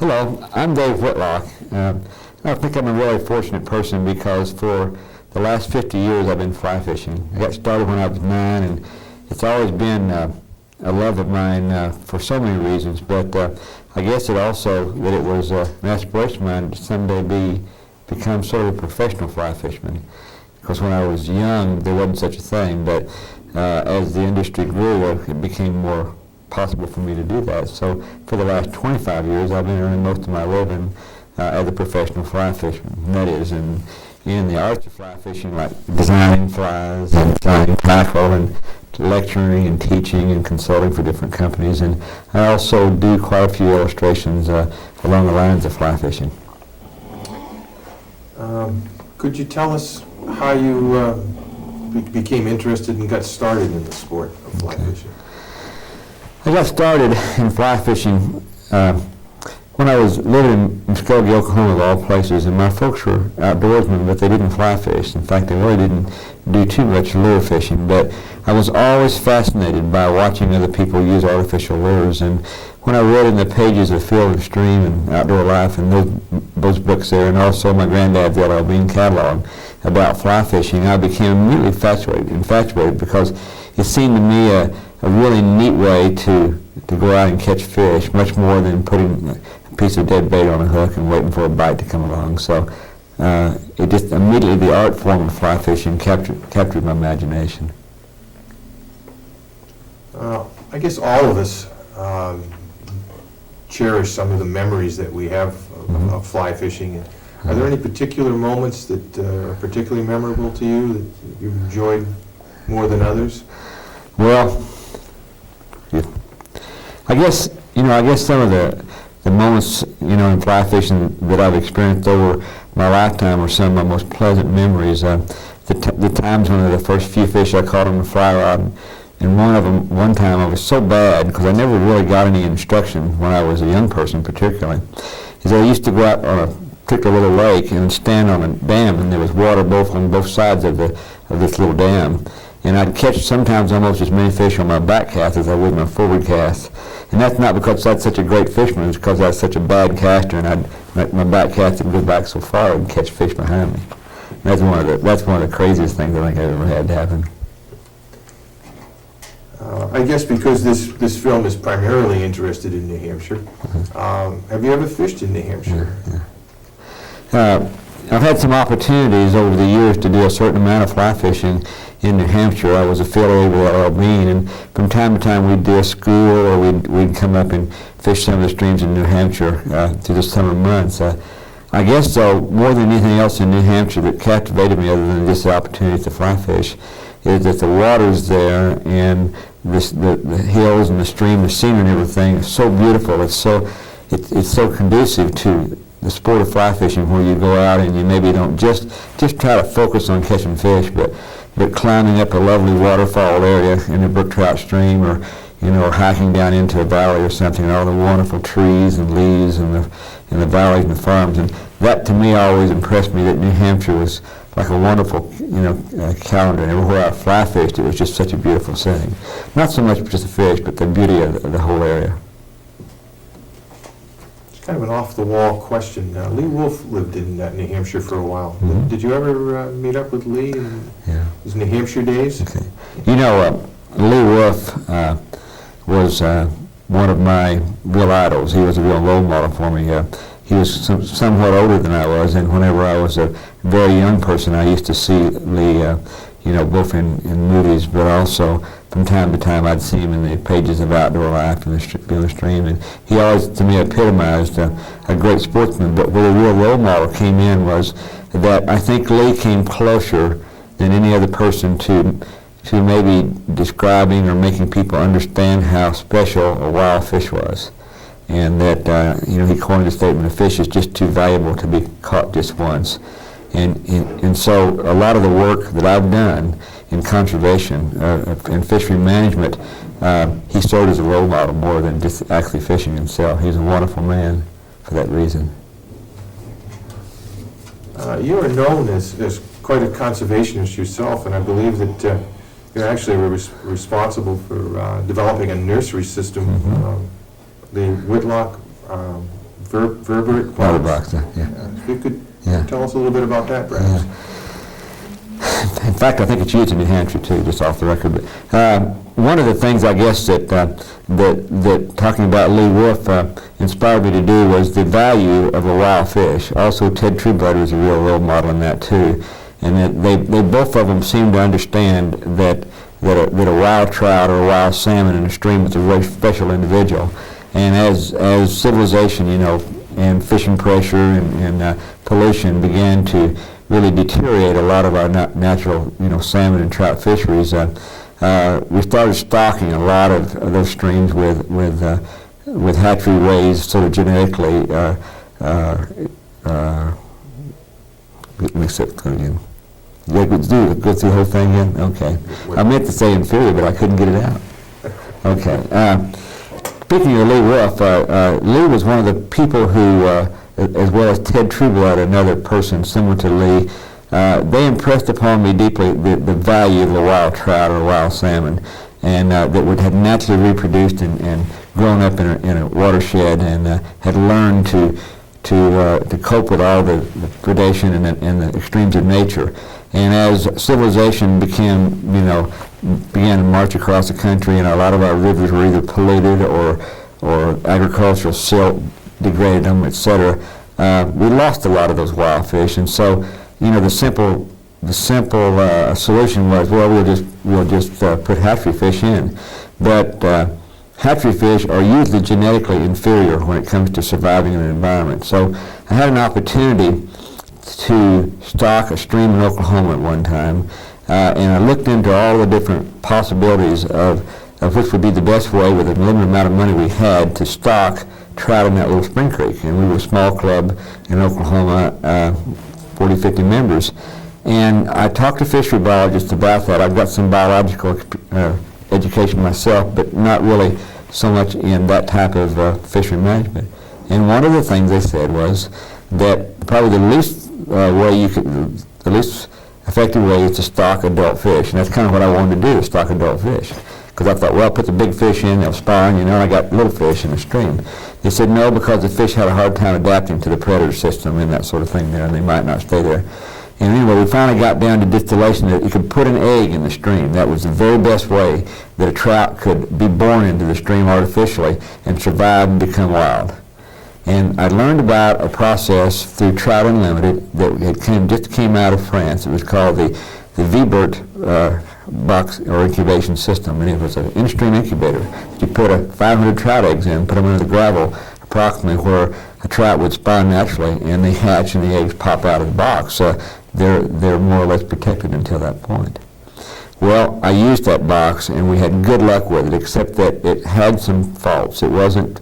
Hello, I'm Dave Whitlock. I think I'm a really fortunate person because for the last 50 years I've been fly fishing. I got started when I was 9, and it's always been a love of mine for so many reasons, but I guess it also that it was an aspiration of mine to someday become sort of a professional fly fisherman. Because when I was young there wasn't such a thing, but as the industry grew it became more possible for me to do that. So for the last 25 years I've been earning most of my living as a professional fly fisherman. And that is in the arts of fly fishing, like designing flies and designing tackle and lecturing and teaching and consulting for different companies. And I also do quite a few illustrations along the lines of fly fishing. Could you tell us how you became interested and got started in the sport of fly fishing? I got started in fly fishing when I was living in Muskogee, Oklahoma, of all places, and my folks were outdoorsmen, but they didn't fly fish. In fact, they really didn't do too much lure fishing, but I was always fascinated by watching other people use artificial lures. And when I read in the pages of Field and Stream and Outdoor Life and those books there, and also my granddad's L.L. Bean catalog about fly fishing, I became immediately infatuated because it seemed to me a really neat way to go out and catch fish, much more than putting a piece of dead bait on a hook and waiting for a bite to come along. So it just immediately, the art form of fly fishing captured my imagination. I guess all of us cherish some of the memories that we have of fly fishing. Are there any particular moments that are particularly memorable to you that you've enjoyed more than others? Well, I guess some of the moments, in fly fishing that I've experienced over my lifetime are some of my most pleasant memories. The times when the first few fish I caught on the fly rod, and one time I was so bad because I never really got any instruction when I was a young person particularly, is I used to go out on a particular little lake and stand on a dam, and there was water on both sides of this little dam. And I'd catch sometimes almost as many fish on my back cast as I would my forward cast. And that's not because I was such a great fisherman, it's because I was such a bad caster, and my back cast would go back so far and catch fish behind me. And that's one of the craziest things I think I've ever had happen. I guess because this film is primarily interested in New Hampshire, have you ever fished in New Hampshire? Yeah. I've had some opportunities over the years to do a certain amount of fly fishing in New Hampshire. I was affiliated with L.L. Bean, and from time to time we'd do a school, or we'd come up and fish some of the streams in New Hampshire through the summer months. I guess, though, more than anything else in New Hampshire that captivated me, other than just the opportunity to fly fish, is that the water's there, and the hills and the stream, the scenery and everything is so beautiful. It's so conducive to the sport of fly fishing, where you go out and you maybe don't just try to focus on catching fish, but climbing up a lovely waterfall area in a brook trout stream, or hiking down into a valley or something, and all the wonderful trees and leaves and the valleys and the farms. And that to me always impressed me, that New Hampshire was like a wonderful calendar, and everywhere I fly fished it was just such a beautiful setting. Not so much just the fish, but the beauty of the whole area. Kind of an off-the-wall question. Lee Wolf lived in New Hampshire for a while. Mm-hmm. Did you ever meet up with Lee in his New Hampshire days? Okay. Lee Wolf was one of my real idols. He was a real role model for me. He was somewhat older than I was, and whenever I was a very young person, I used to see Lee, both in movies, but also from time to time I'd see him in the pages of Outdoor Life and the Stream, and he always, to me, epitomized a great sportsman. But where the real role model came in was that I think Lee came closer than any other person to maybe describing or making people understand how special a wild fish was. And that, he coined the statement, a fish is just too valuable to be caught just once. And so a lot of the work that I've done in conservation and fishery management, he served as a role model more than just actually fishing himself. He's a wonderful man for that reason. You are known as quite a conservationist yourself, and I believe that you're actually responsible for developing a nursery system. The Whitlock vertebrate Water box. box, yeah. If you could Yeah. tell us a little bit about that, perhaps. In fact, I think it's used in New Hampshire too, just off the record. But one of the things I guess that talking about Lee Wolf inspired me to do was the value of a wild fish. Also, Ted Trueblood was a real role model in that too, and that they both of them seemed to understand that a wild trout or a wild salmon in a stream is a very special individual. And as civilization, and fishing pressure and pollution began to really deteriorate a lot of our natural, salmon and trout fisheries, we started stocking a lot of those streams with hatchery raised sort of genetically. Let me say it again. Go through the whole thing again? Okay. I meant to say inferior, but I couldn't get it out. Okay. Speaking of Lee Wolf, Lee was one of the people who, as well as Ted Trueblood, another person similar to Lee, they impressed upon me deeply the value of a wild trout or a wild salmon, and that would have naturally reproduced and grown up in a watershed and had learned to cope with all the predation and the extremes of nature. And as civilization began to march across the country, and a lot of our rivers were either polluted or agricultural silt degraded them, etc., we lost a lot of those wild fish. And so, the simple solution was, well, we'll just put hatchery fish in. But hatchery fish are usually genetically inferior when it comes to surviving in an environment. So I had an opportunity to stock a stream in Oklahoma at one time, and I looked into all the different possibilities of which would be the best way, with the limited amount of money we had, to stock trout in that little spring creek. And we were a small club in Oklahoma, 40, 50 members. And I talked to fishery biologists about that. I've got some biological education myself, but not really so much in that type of fishery management. And one of the things they said was that probably the least effective way is to stock adult fish. And that's kind of what I wanted to do, is stock adult fish. Because I thought, well, put the big fish in, they'll spawn, and I got little fish in the stream. They said no, because the fish had a hard time adapting to the predator system and that sort of thing there, and they might not stay there. And anyway, we finally got down to distillation that you could put an egg in the stream. That was the very best way that a trout could be born into the stream artificially and survive and become wild. And I learned about a process through Trout Unlimited that just came out of France. It was called the VBERT box or incubation system, and it was an in-stream incubator. You put 500 trout eggs in, put them into the gravel, approximately where a trout would spawn naturally, and they hatch and the eggs pop out of the box. They're more or less protected until that point. Well, I used that box, and we had good luck with it, except that it had some faults. It wasn't.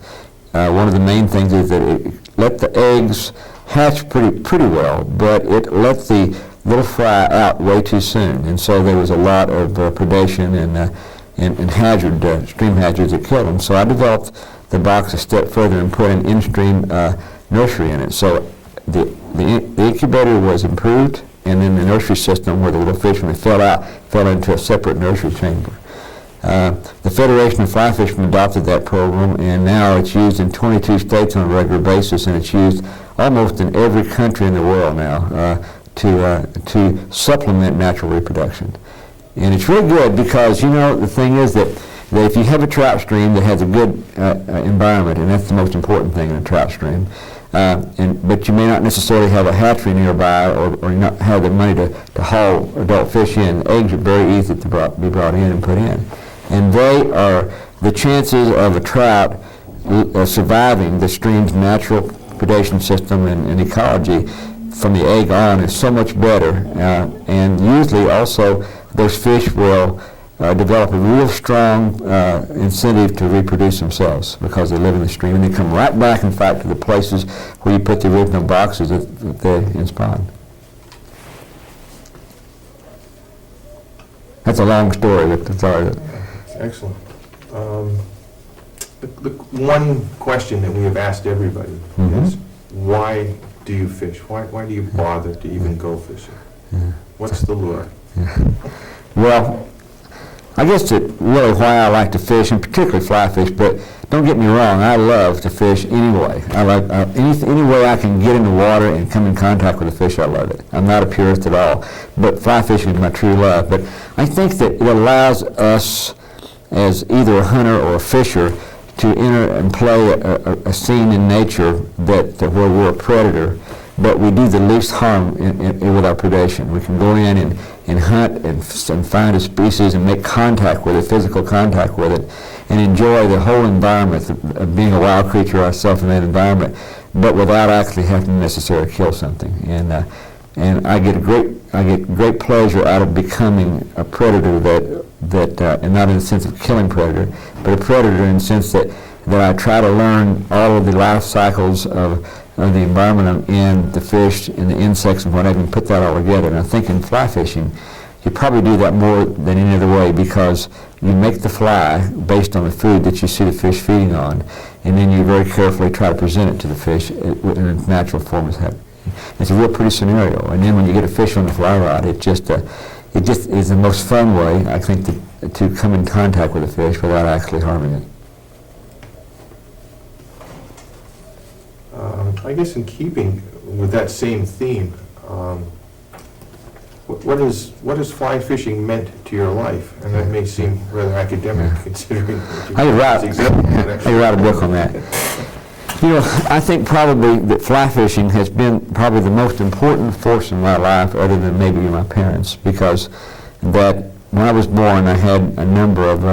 One of the main things is that it let the eggs hatch pretty well, but it let the little fry out way too soon, and so there was a lot of predation and hazard, stream hazards that killed them. So I developed the box a step further and put an in-stream nursery in it. So the incubator was improved, and then the nursery system, where the little fish, when they fell into a separate nursery chamber. The Federation of Fly Fishermen adopted that program, and now it's used in 22 states on a regular basis, and it's used almost in every country in the world now to supplement natural reproduction. And it's really good because, the thing is that if you have a trout stream that has a good environment, and that's the most important thing in a trout stream, but you may not necessarily have a hatchery nearby or not have the money to haul adult fish in. Eggs are very easy to be brought in and put in. And the chances of a trout surviving the stream's natural predation system and ecology from the egg on is so much better. And usually also those fish will develop a real strong incentive to reproduce themselves because they live in the stream, and they come right back, in fact, to the places where you put the original boxes that they spawned. That's a long story. Sorry. Excellent. The one question that we have asked everybody is, why do you fish? Why do you bother to even go fishing? What's the lure? Well, I guess that really why I like to fish, and particularly fly fish, but don't get me wrong, I love to fish anyway. I like any way I can get in the water and come in contact with a fish, I love it. I'm not a purist at all, but fly fishing is my true love. But I think that it allows us, as either a hunter or a fisher, to enter and play a scene in nature that where we're a predator, but we do the least harm with our predation. We can go in and hunt and find a species and make contact with it, physical contact with it, and enjoy the whole environment of being a wild creature ourselves in that environment, but without actually having to necessarily kill something. And I get great pleasure out of becoming a predator that and not in the sense of killing predator, but a predator in the sense that I try to learn all of the life cycles of the environment I'm in, the fish and the insects and whatever, and put that all together. And I think in fly fishing, you probably do that more than any other way, because you make the fly based on the food that you see the fish feeding on, and then you very carefully try to present it to the fish in its natural form as happening. It's a real pretty scenario. And then when you get a fish on the fly rod, it just is the most fun way, I think, to come in contact with a fish without actually harming it. I guess in keeping with that same theme, what has fly fishing meant to your life? And that may seem rather academic, considering I could write a book on that. You know, I think probably that fly fishing has been probably the most important force in my life, other than maybe my parents, because that when I was born, I had a number of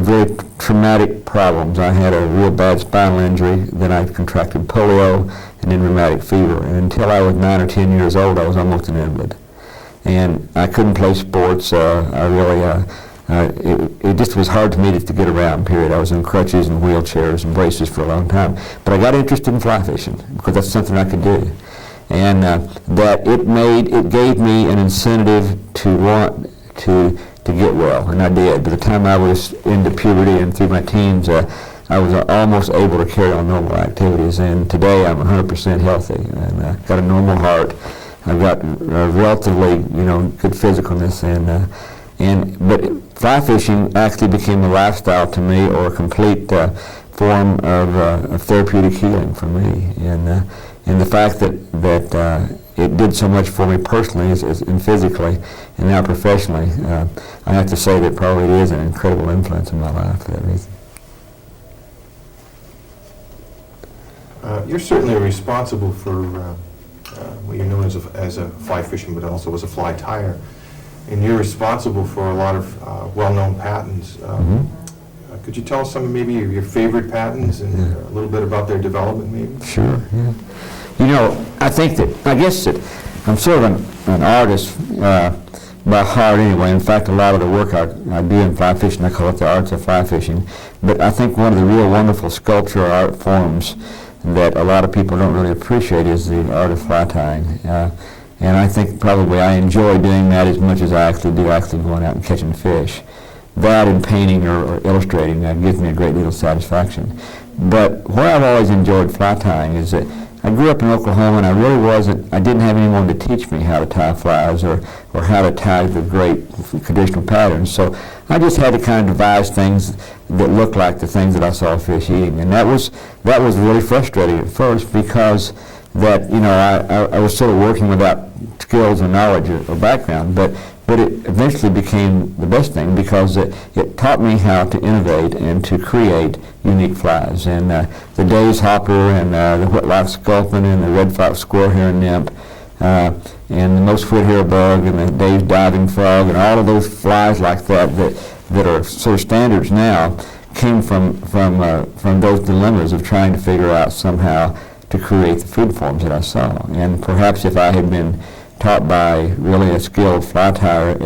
very traumatic problems. I had a real bad spinal injury, then I contracted polio, and then rheumatic fever. And until I was 9 or 10 years old, I was almost an invalid. And I couldn't play sports. It just was hard to me to get around, period. I was in crutches and wheelchairs and braces for a long time. But I got interested in fly fishing because that's something I could do. And that it gave me an incentive to want to get well, and I did. By the time I was into puberty and through my teens, I was almost able to carry on normal activities, and today I'm 100% healthy, and I've got a normal heart. I've got relatively, good physicalness, but fly fishing actually became a lifestyle to me, or a complete form of therapeutic healing for me, and the fact that it did so much for me personally and physically, and now professionally, I have to say that probably it is an incredible influence in my life for that reason. You're certainly responsible for what you're known as a fly fishing, but also as a fly tyer, and you're responsible for a lot of well-known patents. Could you tell us some maybe of your favorite patents and a little bit about their development, maybe? Sure. Yeah. I guess that I'm sort of an artist by heart anyway. In fact, a lot of the work I do in fly fishing, I call it the arts of fly fishing. But I think one of the real wonderful sculpture art forms that a lot of people don't really appreciate is the art of fly tying. And I think probably I enjoy doing that as much as I actually do going out and catching fish. That and painting or illustrating gives me a great deal of satisfaction. But where I've always enjoyed fly tying is that I grew up in Oklahoma, and I didn't have anyone to teach me how to tie flies or how to tie the great traditional patterns. So I just had to kind of devise things that looked like the things that I saw fish eating. And that was really frustrating at first, because that, I was sort of working without skills and knowledge or background, but it eventually became the best thing, because it taught me how to innovate and to create unique flies. And the Dave's hopper and the Whitlock sculpin and the red fox squirrel heron nymph and the most foot hare bug and the Dave's diving frog and all of those flies like that are sort of standards now came from those dilemmas of trying to figure out somehow to create the food forms that I saw. And perhaps if I had been taught by really a skilled fly tyer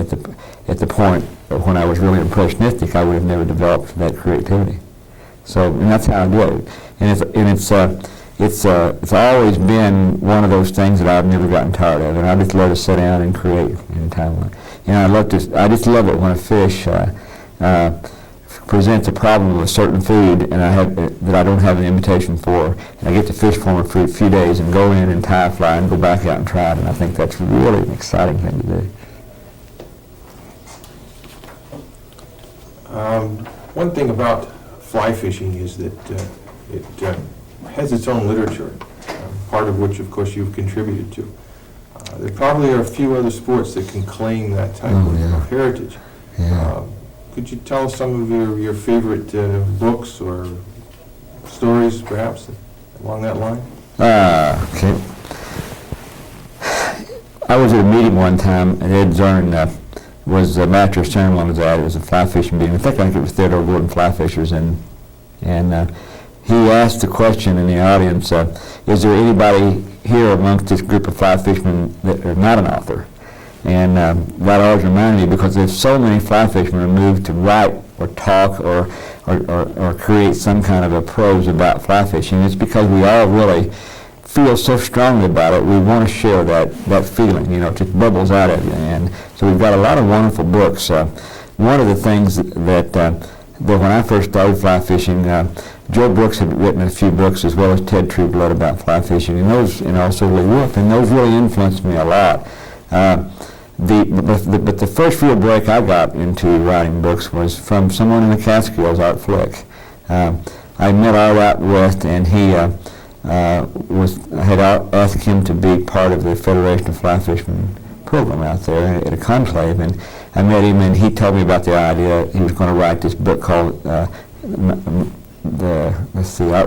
at the point when I was really impressionistic, I would have never developed that creativity. So, and that's how I do it. And it's always been one of those things that I've never gotten tired of, and I just love to sit down and create in time. I just love it when a fish presents a problem with a certain food and that I don't have an invitation for, and I get to fish for them for a few days and go in and tie a fly and go back out and try it, and I think that's really an exciting thing to do. One thing about fly fishing is that it has its own literature, part of which, of course, you've contributed to. There probably are a few other sports that can claim that type of heritage. Yeah. Could you tell us some of your favorite books or stories, perhaps, along that line? Okay. I was at a meeting one time, and Ed Zern was the master of ceremonies at it. It was a fly fishing meeting. I think it was Theodore Gordon Fly Fishers, and he asked the question in the audience, is there anybody here amongst this group of fly fishermen that are not an author? And that always reminded me, because there's so many fly fishermen who move to write or talk or create some kind of a prose about fly fishing. It's because we all really feel so strongly about it. We want to share that feeling, you know, it just bubbles out of you. And so we've got a lot of wonderful books. One of the things that when I first started fly fishing, Joe Brooks had written a few books, as well as Ted Trueblood, about fly fishing, and those, and also Lee Wolf, and those really influenced me a lot. But the first real break I got into writing books was from someone in the Catskills, Art Flick. I met Art out west, and he I had asked him to be part of the Federation of Fly Fishermen program out there at a conclave, and I met him, and he told me about the idea. He was going to write this book called Art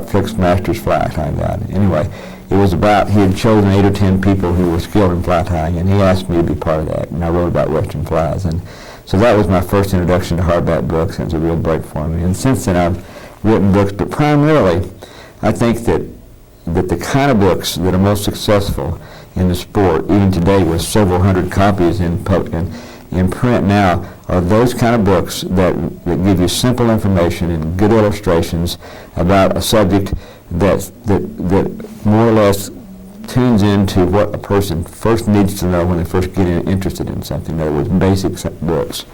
Flick's Master's Fly Tying Guide. Anyway, it was about, he had chosen 8 or 10 people who were skilled in fly tying, and he asked me to be part of that, and I wrote about western flies. And so that was my first introduction to hardback books, and it was a real break for me. And since then I've written books, but primarily I think that the kind of books that are most successful in the sport, even today with several hundred copies in print now, are those kind of books that give you simple information and good illustrations about a subject that more or less tunes into what a person first needs to know when they first get interested in something. In other words, basic books.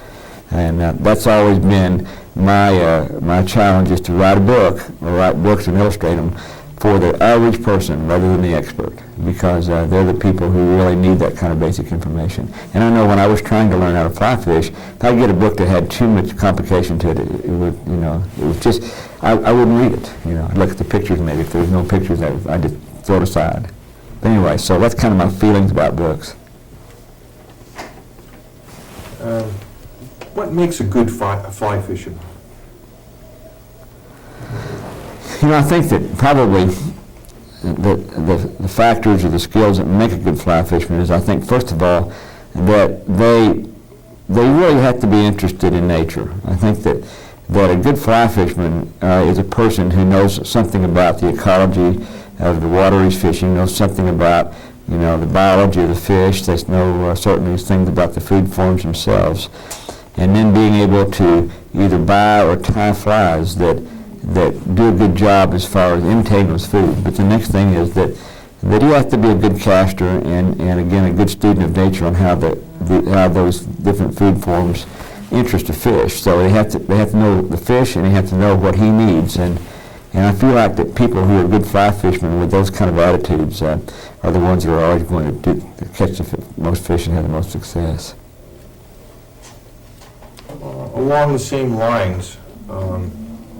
And that's always been my challenge, is to write a book, or write books and illustrate them for the average person rather than the expert, because they're the people who really need that kind of basic information. And I know when I was trying to learn how to fly fish, if I get a book that had too much complication to it, it would, you know, it was just, I wouldn't read it. You know, I'd look at the pictures maybe. If there was no pictures, I'd just throw it aside. But anyway, so that's kind of my feelings about books. What makes a good fly fisherman? You know, I think that probably the factors or the skills that make a good fly fisherman is, I think, first of all, that they really have to be interested in nature. I think that a good fly fisherman is a person who knows something about the ecology of the water he's fishing, knows something about, you know, the biology of the fish. They know certain things about the food forms themselves, and then being able to either buy or tie flies that do a good job as far as imitating those food. But the next thing is that you have to be a good caster and again, a good student of nature on how how those different food forms interest a fish. So they have to know the fish, and they have to know what he needs. And I feel like that people who are good fly fishermen with those kind of attitudes are the ones that are always going to catch the most fish and have the most success. Along the same lines,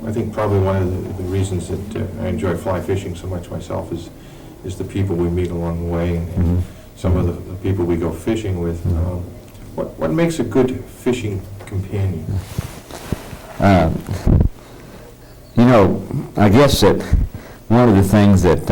I think probably one of the reasons that I enjoy fly fishing so much myself is the people we meet along the way, and some of the people we go fishing with. What makes a good fishing companion? You know, I guess that one of the things that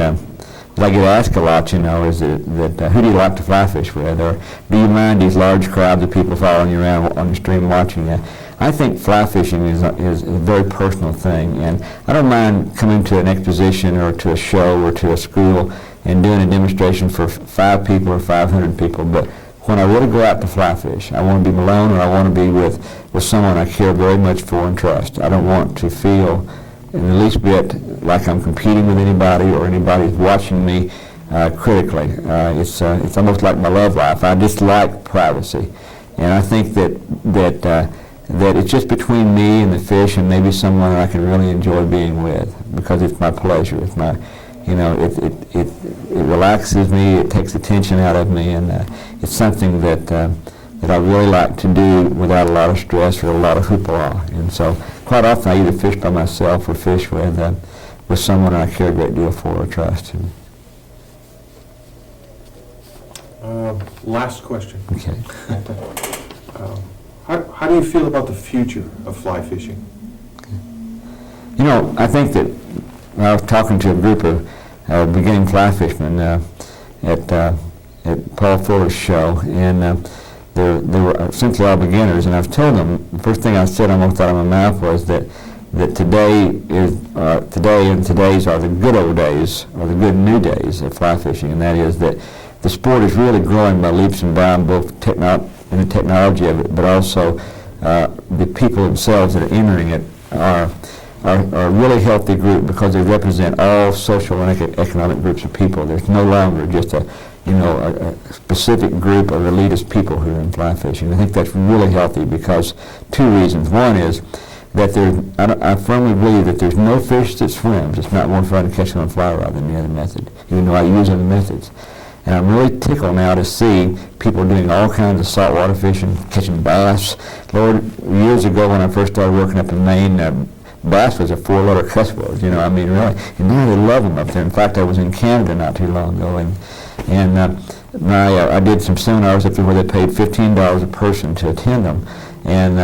I get asked a lot, you know, is that who do you like to fly fish with, or do you mind these large crowds of people following you around on the stream watching you? I think fly fishing is a very personal thing, and I don't mind coming to an exposition or to a show or to a school and doing a demonstration for 5 people or 500 people, but when I really go out to fly fish, I want to be alone, or I want to be with someone I care very much for and trust. I don't want to feel in the least bit like I'm competing with anybody or anybody's watching me critically. It's almost like my love life. I just like privacy, and I think that it's just between me and the fish, and maybe someone I can really enjoy being with, because it's my pleasure. It's my, you know, it relaxes me. It takes the tension out of me, and it's something that that I really like to do without a lot of stress or a lot of hoopla. And so quite often I either fish by myself or fish with someone I care a great deal for or trust. Last question. Okay. How do you feel about the future of fly fishing? You know, I think that I was talking to a group of beginning fly fishermen at Paul Fuller's show, and they were essentially all beginners. And I've told them, the first thing I said almost out of my mouth was that today and today's are the good old days, or the good new days of fly fishing, and that is that the sport is really growing by leaps and bounds, both in the technology of it, but also the people themselves that are entering it are a really healthy group because they represent all social and economic groups of people. There's no longer just a specific group of elitist people who are in fly fishing. I think that's really healthy because two reasons. One is that I firmly believe that there's no fish that swims. It's not more fun to catch on a fly rod than the other method, even though I use other methods. And I'm really tickled now to see people doing all kinds of saltwater fishing, catching bass. Lord, years ago when I first started working up in Maine, bass was a 4-letter cuss word, I mean, really. And now they love them up there. In fact, I was in Canada not too long ago, and I did some seminars up there where they paid $15 a person to attend them, and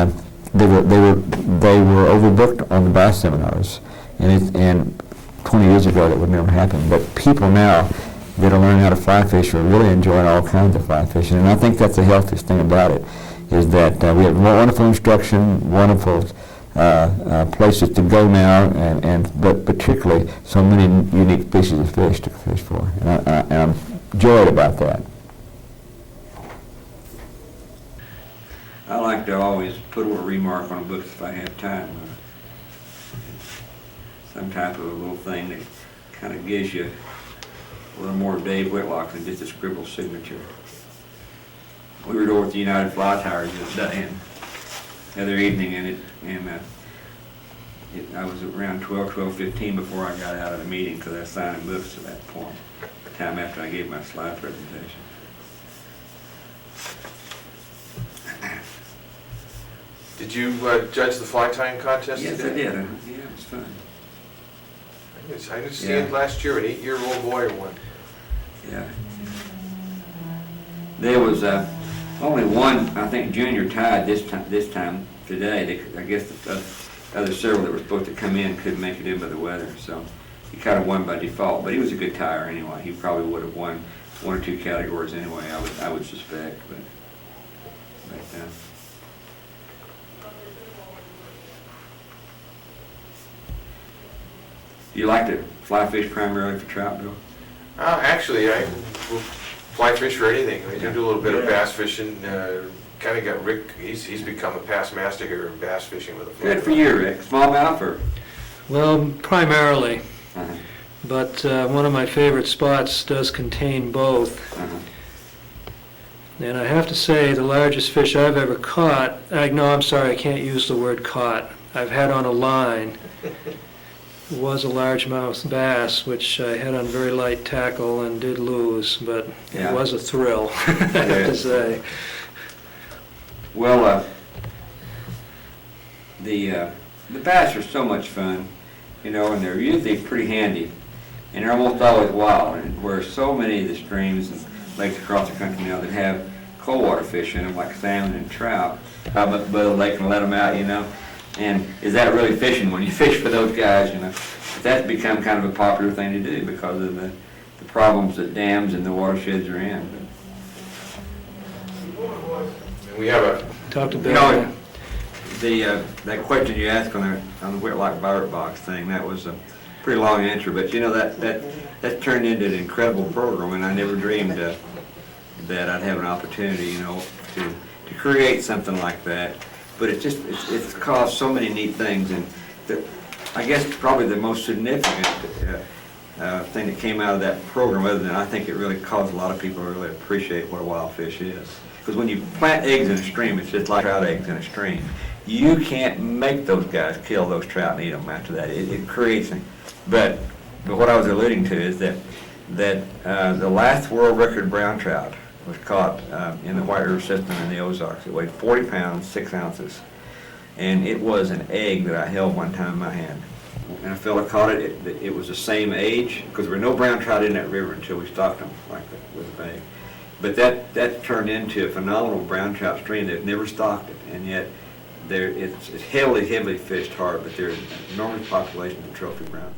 they were overbooked on the bass seminars, and 20 years ago that would never happen. But people now that are learning how to fly fish are really enjoying all kinds of fly fishing, and I think that's the healthiest thing about it, is that we have wonderful instruction, wonderful places to go now, but particularly so many unique species of fish to fish for, and I'm joyed about that. I like to always put a little remark on a book if I have time. Some type of a little thing that kind of gives you a little more Dave Whitlock than just a scribble signature. We were over at the United Fly Tires the other evening, and I was around 12:15 before I got out of the meeting because I was signing books at that point, the time after I gave my slide presentation. Did you judge the fly tying contest Yes, today? I did. Yeah, it was fun. I understand last year an 8-year-old boy won. Yeah. There was only one, I think, junior tied this time today. I guess the other several that were supposed to come in couldn't make it in by the weather, so he kind of won by default. But he was a good tire anyway. He probably would have won one or two categories anyway, I would suspect. But do you like to fly fish primarily for trout, Bill? Actually, I will fly fish for anything. I do a little bit of bass fishing. Kind of got Rick, he's become a past master here in bass fishing with a fly. Good for you, Rick. Smallmouth or? Well, primarily, Uh-huh. but one of my favorite spots does contain both. Uh-huh. And I have to say, the largest fish I've ever caught, I'm sorry, I can't use the word caught. I've had on a line, was a largemouth bass, which I had on very light tackle and did lose, but Yeah. it was a thrill, I have to say. Well, the bass are so much fun, and they're usually pretty handy, and they're almost always wild. And where so many of the streams and lakes across the country now that have cold water fish in them, like salmon and trout, how much better they can let them out, And is that really fishing when you fish for those guys, But that's become kind of a popular thing to do because of the problems that dams and the watersheds are in. We have Talked about That question you asked on the Whitlock Bird Box thing, that was a pretty long answer, but that turned into an incredible program, and I never dreamed that I'd have an opportunity, to create something like that. But it's caused so many neat things, and I guess probably the most significant thing that came out of that program, other than I think it really caused a lot of people to really appreciate what a wild fish is. Because when you plant eggs in a stream, it's just like trout eggs in a stream. You can't make those guys kill those trout and eat them after that. It creates them. But what I was alluding to is that the last world record brown trout was caught in the White River system in the Ozarks. It weighed 40 pounds, 6 ounces. And it was an egg that I held one time in my hand. And a fella caught it. It was the same age, because there were no brown trout in that river until we stocked them like that with a bag. But that turned into a phenomenal brown trout stream. They've never stocked it, and yet it's heavily fished hard, but there's enormous populations of trophy brown.